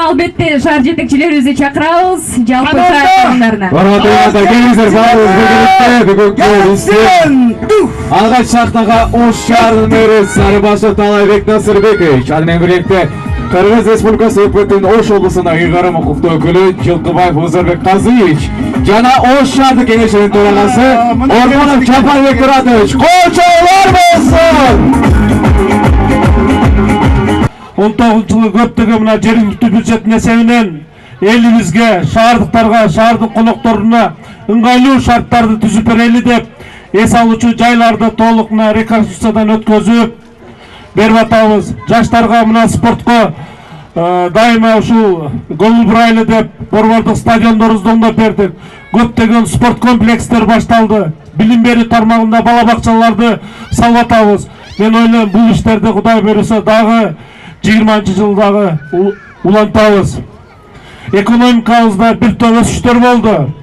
албетте шаар жетекчилерибизди чакырабыз. Жалпы шаар тургундарына. Урматтуу келиңиздер, баарыбыз биргеликте бүгүнкү бизди алгач шахтага Ош шаарынын мэрі Сарыбашев Талайбек Насырбекович, ал менен бирlikte Кыргыз Республикасы өкмөтүнүн Ош облусуна ыйгарым укуктуу өкүлү Жылкыбаев Узарбек Казыевич жана Ош шаардык кеңешинин төрагасы Ормонов Жапарбек Туратович колчоолор болсун. 19-жылы көптөгөн мына жергиликтүү бюджеттин эсебинен элибизге, шаардыктарга, шаардын конокторуна ыңгайлуу шарттарды түзүп берели деп эс алуучу жайларды толук мына реконструкциядан өткөзүп берип атабыз. Жаштарга мына спортко дайыма ушул көңүл бурайлы деп борбордук стадиондорубузду оңдоп бердик. Көптөгөн спорт комплекстер башталды. Билим берүү тармагында бала бакчаларды салып атабыз. Мен ойлойм бул иштерди Кудай буйруса дагы 20-жылдагы улантабыз. Экономикабызда бир топ өсүштөр болду.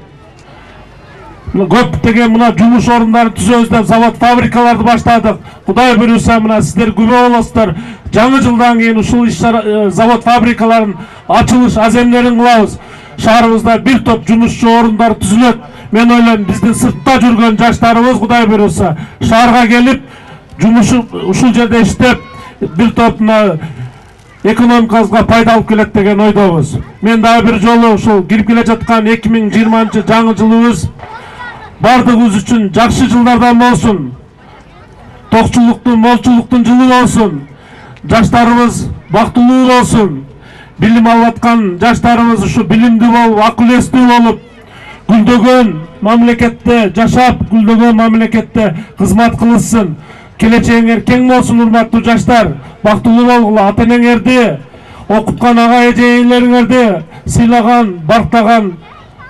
Көптөгөн мына жумуш орундарын түзөбүз деп завод фабрикаларды баштадык. Кудай буйруса мына сиздер күбө болосуздар. Жаңы жылдан кийин ушул завод фабрикаларын ачылыш аземдерин кылабыз. Шаарыбызда бир топ жумушчу орундары түзүлөт. Мен ойлойм биздин сыртта жүргөн жаштарыбыз Кудай буйруса шаарга келип жумушу ушул жерде иштеп бир топ мына экономикабызга пайда алып келет деген ойдобуз. Мен дагы бир жолу ушул кирип келе жаткан 2020 жаңы жылыбыз бардыгыбыз үчүн жакшы жылдардан болсун. Токчулуктун, молчулуктун жылы болсун. Жаштарыбыз бактылуу болсун. Билим алып аткан жаштарыбыз ушу билимдүү болуп, акыл эстүү болуп, гүлдөгөн мамлекетте жашап, гүлдөгөн мамлекетте кызмат кылышсын. Келечегиңер кең болсун урматтуу жаштар. Бактылуу болгула, ата-энеңерди, окуткан ага эжелериңерди сыйлаган, бартаган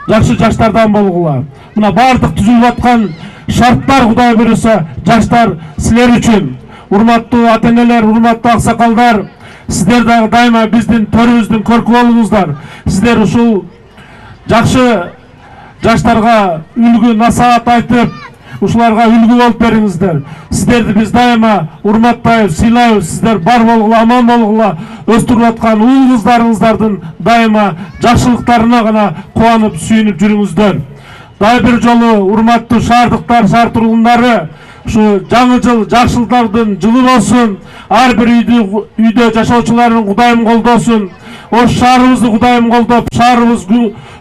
жакшы жаштардан болгула. Мына бардык түзүлүп аткан шарттар Кудай буйруса жаштар силер үчүн. Урматтуу ата-энелер, урматтуу аксакалдар, сиздер дагы дайыма биздин төрүбүздүн көркү болуңуздар. Сиздер ушул жакшы жаштарга үлгү насаат айтып, ушуларга үлгү болуп бериңиздер. Сиздерди биз дайыма урматтайбыз, сыйлайбыз. Сиздер бар болгула, аман болгула, өстүрүп аткан уул кыздарыңыздардын дайыма жакшылыктарына гана кубанып, сүйүнүп жүрүңүздөр. Дагы бир жолу урматтуу шаардыктар, шаар тургундары, ушу жаңы жыл жакшылыктардын жылы болсун. Ар бир үйдө жашоочуларын Кудайым колдосун. Ош шаарыбызды Кудайым колдоп, шаарыбыз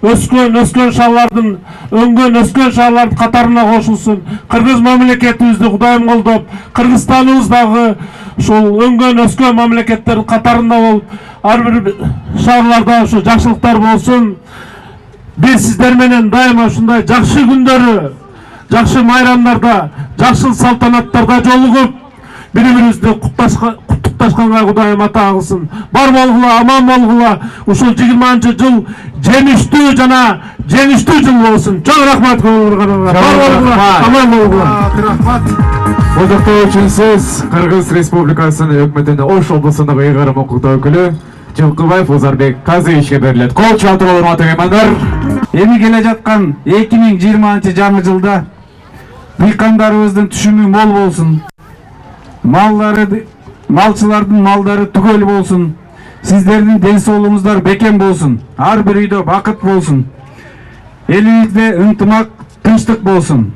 өскөн шаарлардын, өскөн шаарлардын катарына кошулсун. Кыргыз мамлекетибизди Кудайым колдоп, Кыргызстаныбыз дагы ушул өскөн мамлекеттердин катарында болуп, ар бир шаарларда ушу жакшылыктар болсун. Биз сиздер менен дайыма ушундай жакшы күндөрү, жакшы майрамдарда, жакшы салтанаттарда жолугуп, бири-бирибизди куттукташканга Кудайым ата кылсын. Бар болгула, аман болгула, ушул 20-жыл жемиштүү жана жеңиштүү жыл болсун. Чоң рахмат көңүлгөргөнгө. Бар болгула, аман болгула. Рахмат. Бузуктоо үчүн сөз Кыргыз Республикасынын өкмөтүнүн Ош облусундагы ыйгарым укуктуу өкүлү Жылкыбаев Узарбек Казыевичке берилет. Кол чалтыруу урматтуу меймандар. Эми келе жаткан 2020 жаңы жылда дыйкандарыбыздын түшүмү мол болсун. Малчылардын малдары түгөл болсун. Сиздердин ден соолугуңуздар бекем болсун. Ар бир үйдө бакыт болсун. Элибизде ынтымак, тынчтык болсун.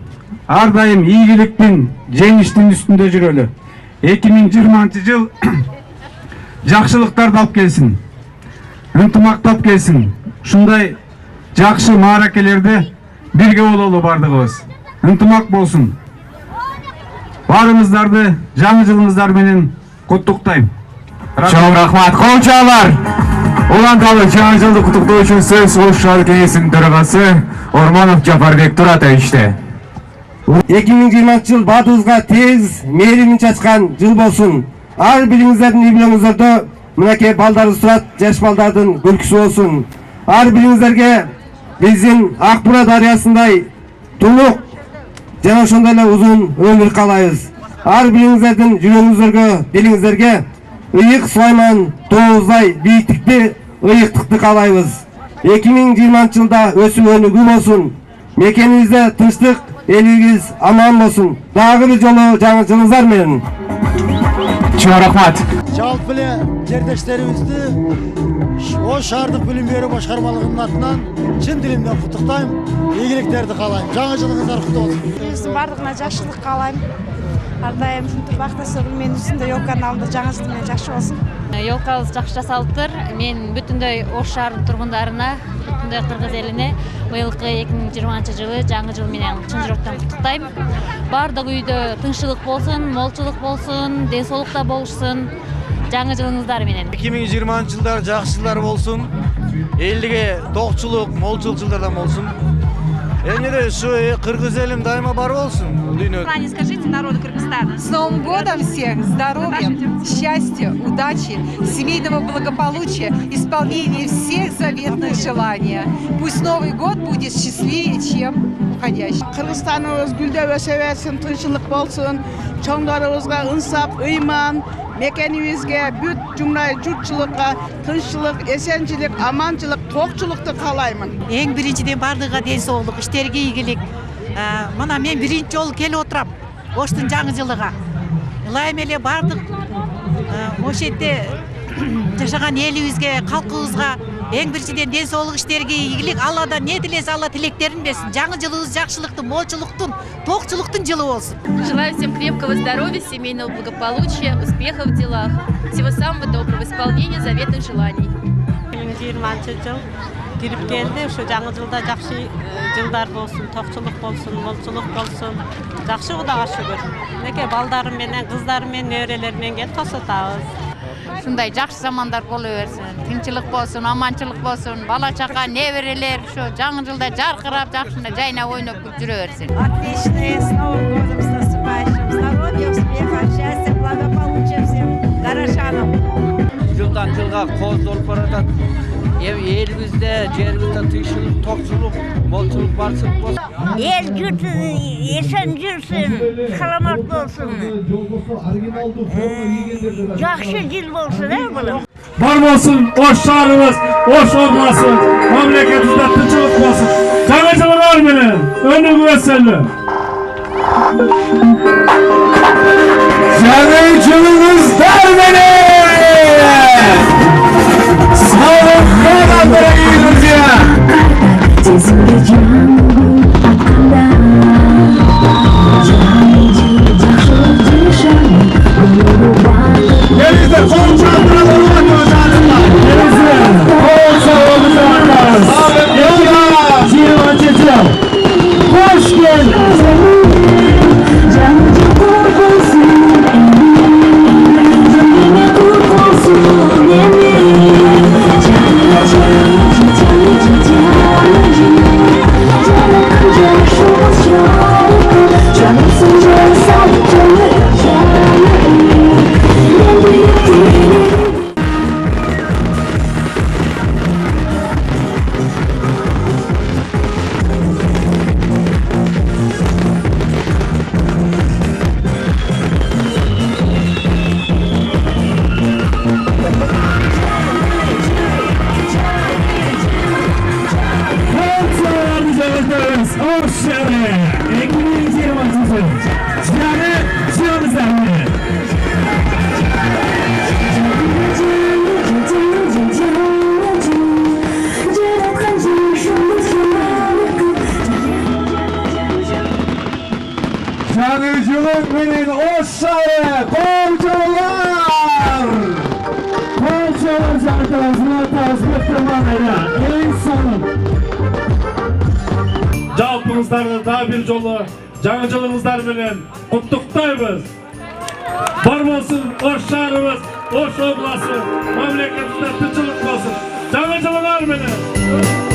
Ар дайым ийгиликтин, жеңиштин үстүндө жүрөлү. 2020 жыл жакшылыктарды алып келсин. Ынтымакты алып келсин. Ушундай жакшы мааракелерде бирге бололу бардыгыбыз. Ынтымак болсун. Барыңыздарды жаңы жылыңыздар менен куттуктайм. Чоң рахмат. Колчоолор. Уланталы жаңы жылды куттуктоо үчүн сөз Ош шаар кеңесинин төрагасы Ормонов Жапарбек Туратовичте. 2020 жыл баатыбызга тез мээримин чачкан жыл болсун. Ар бириңиздердин үй-бүлөңүздөрдө мынакей балдарыбыз турат, жаш балдардын күлкүсү болсун. Ар бириңиздерге биздин Ак Бура дарыясындай тулук жана ошондой эле узун өмүр каалайбыз. Ар бириңиздердин жүрөгүңүздөргө, дилиңиздерге ыйык Сулайман тооздай бийиктикти, ыйыктыкты каалайбыз. 2020 жылда өсүп өнүгүү болсун. Мекенибизде тынчтык, элибиз аман болсун. Дагы бир жолу жаңы жылыңыздар менен. Чоң рахмат. Жалпы эле жердештерибизди Oş Şahардық Білім Беру Başkarmalığının атынан чын дилимден құттықтаймын, игіліктерді қалаймын. Жаңа жылыңыздар құтты болсын. Өзіміздің барлығына жақсылық қалаймын. Ардайым шынтыр бақтасығын мен үстінде Йол каналында жаңа жылмен жақсы болсын. Yolqabız жақсы жасалыптыр. Мен бүтіндей Ош шаарынын тургундарына, бүтіндей кыргыз элине быйылкы 2020 жылы жаңы жыл менен чын жүрөктөн куттуктайм. Бардык үйдө тынччылык болсун, молчулук болсун, ден соолукта болушсун. Жаңы жылыңыздар менен. 2020 жылдар жақсы жылдар болсын. Элге тоқчылық, молчулық жылдардан болсын. Эне де şu кыргыз элим дайыма бар болсын. Скажите народу Кыргызстана. С Новым годом всех! Здоровья, счастья, удачи, семейного благополучия, исполнения всех заветных желаний. Пусть Новый год будет счастливее, чем уходящий. Кыргызстаныбыз гүлдөп өсө берсин, тынччылык болсун. Чоңдорубузга ынсап, ыйман, мекенибизге бүт жумнай журтчулукка тынччылык, эсенчилик, аманчылык, токчулукту каалаймын. Эң биринчиден бардыгы ден соолук, иштерге ийгилик. Мына мен биринчи жолу келип отурам Оштун жаңы жылыга. Ылайым эле бардык ошол жерде жашаган элибизге, калкыбызга эң биринчиден ден соолук, иштерге ийгилик. Алладан не тилесе, Алла тилектерин берсин. Жаңы жылыбыз жакшылыктын, молчулуктун, токчулуктун жылы болсун. Желаю всем крепкого здоровья, семейного благополучия, успехов в делах. Всего самого доброго, исполнения заветных желаний. 2020 жыл кирип келди. Ошо жаңы жылда жакшы жылдар болсун, токчулук болсун, молчулук болсун. Жакшы Кудайга шүгүр. Неке балдарым менен, кыздарым менен, нөөрелерим менен тосотабыз. Ушундай жакшы замандар боло берсин. Тынччылык болсун, аманчылык болсун, бала чака, неберелер ушу жаңы жылда жаркырап, жакшына жайнап ойноп жүрө берсин. Отличные, с Новым годом, с наступающим. Здоровья, успеха, счастья, благополучия всем горожанам. Жылдан жылга кооздолуп баратат. Элибизде, жерибизде тынччылык, токчулук, молчулук барсын болсун. Ел жұрт ешен жүрсін, саламат болсын. Жақсы жыл болсын, бұлым. Бар болsun Oş şahrımız, Oş olmasın, memleketimizde tınçılık olsun. Жаңы жылыңар менен, önüngü veseli. Жаңы жылыңыздар менен! Саулыққа, дорогие друзья! Gelizler, kol çaldıralım arkadaşlar. Gelizler, kol çaldıralım. Hoş geldiniz. Жаңы жылың менен Ош шаары, қолчалар! Қолчалар жартыласына таспеттірман әйі, ең соның. Жалпыңыздарды да bir жолы жаңы жылыңыздар менен құттықтаймыз. Бар болсын Ош шаарыбыз, Ош обласы, мамлекетимизде тынччылык болсын. Жаңы жылыңар менен.